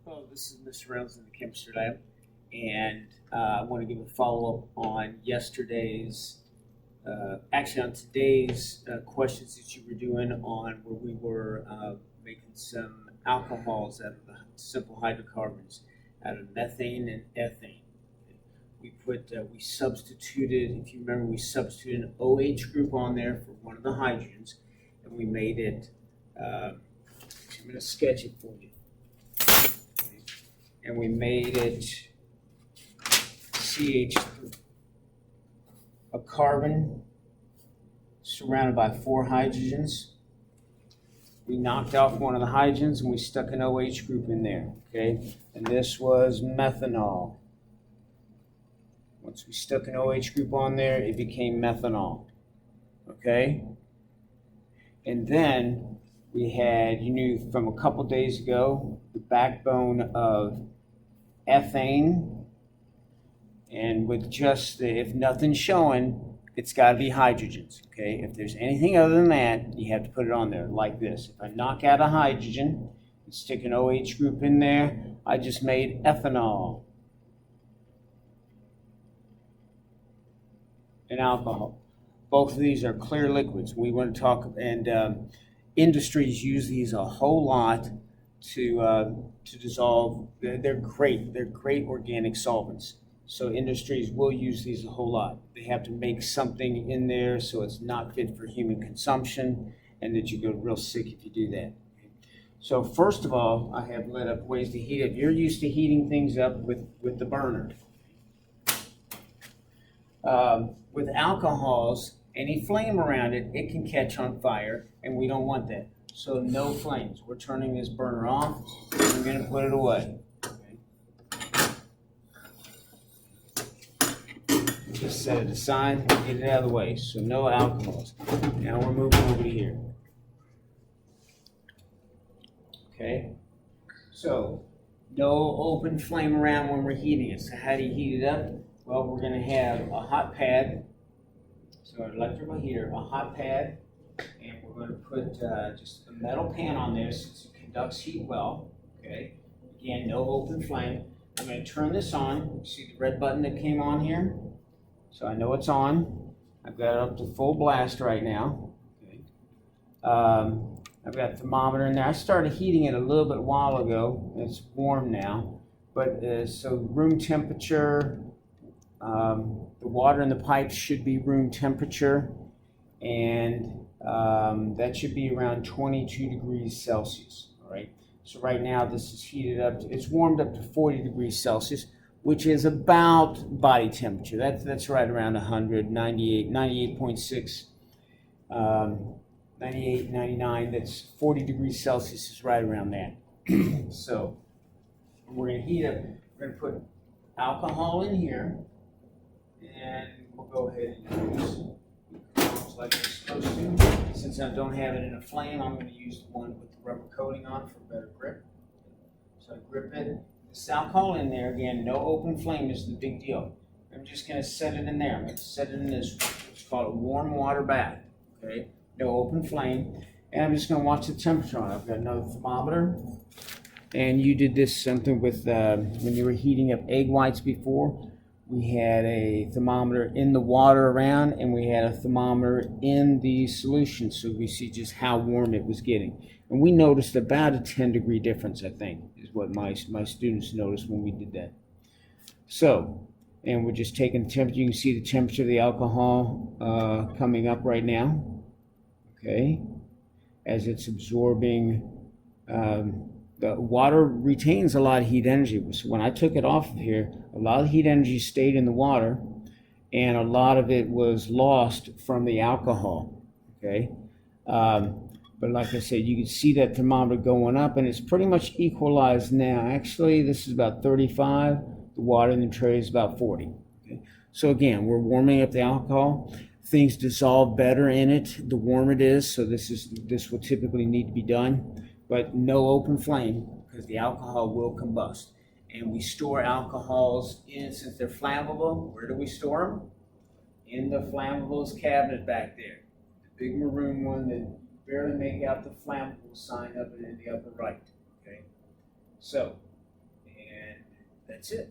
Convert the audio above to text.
Hello, this is Mr. Reynolds in the chemistry lab, and I want to give a follow-up on yesterday's, actually on today's questions that you were doing on where we were making some alcohols out of the simple hydrocarbons, out of methane and ethane. We substituted, if you remember, we substituted an OH group on there for one of the hydrogens, and we made it, I'm going to sketch it for you. And we made it CH3, a carbon surrounded by 4 hydrogens. We knocked off one of the hydrogens and we stuck an OH group in there, okay? And this was methanol. Once we stuck an OH group on there, it became methanol, okay? And then we had, you knew from a couple days ago, the backbone of ethane, and with just if nothing's showing, it's got to be hydrogens, okay? If there's anything other than that, you have to put it on there like this. If I knock out a hydrogen and stick an OH group in there, I just made ethanol and alcohol. Both of these are clear liquids. We want to talk, and industries use these a whole lot to dissolve. They're great. They're great organic solvents. So industries will use these a whole lot. They have to make something in there so it's not fit for human consumption, and that you go real sick if you do that. So first of all, I have lit up ways to heat up. You're used to heating things up with the burner. With alcohols, any flame around it, it can catch on fire, and we don't want that. So no flames. We're turning this burner off, and we're going to put it away. Okay. Just set it aside, get it out of the way. So no alcohols. Now we're moving over to here. Okay. So no open flame around when we're heating it. So how do you heat it up? Well, we're going to have a hot pad. So an electrical heater, a hot pad. And we're going to put just a metal pan on there since it conducts heat well. Okay. Again, no open flame. I'm going to turn this on. See the red button that came on here? So I know it's on. I've got it up to full blast right now. Okay. I've got a thermometer in there. I started heating it a little bit while ago. It's warm now. But so room temperature, the water in the pipes should be room temperature. And that should be around 22 degrees Celsius, all right? So right now this is heated up, it's warmed up to 40 degrees Celsius, which is about body temperature. That's right around 100, 98, 98.6, 98, 99, that's 40 degrees Celsius is right around that. So we're gonna heat up, we're gonna put alcohol in here, and we'll go ahead and use like it's supposed to. Since I don't have it in a flame, I'm going to use the one with the rubber coating on for better grip. So I grip it. This alcohol in there, again, no open flame is the big deal. I'm just going to set it in there. I'm going to set it in this, it's called a warm water bath. Okay, no open flame. And I'm just going to watch the temperature on it. I've got another thermometer. And you did this something with, when you were heating up egg whites before, we had a thermometer in the water around, and we had a thermometer in the solution, so we see just how warm it was getting. And we noticed about a 10-degree difference, I think, is what my students noticed when we did that. So, and we're just taking the temperature. You can see the temperature of the alcohol coming up right now, okay, as it's absorbing. The water retains a lot of heat energy. So when I took it off of here, a lot of heat energy stayed in the water, and a lot of it was lost from the alcohol, okay? But like I said, you can see that thermometer going up, and it's pretty much equalized now. Actually, this is about 35. The water in the tray is about 40, okay? So again, we're warming up the alcohol. Things dissolve better in it the warmer it is, so this will typically need to be done. But no open flame, because the alcohol will combust. And we store alcohols in, since they're flammable, where do we store them? In the flammables cabinet back there. The big maroon one that barely make out the flammable sign up in the upper right. Okay, so that's it.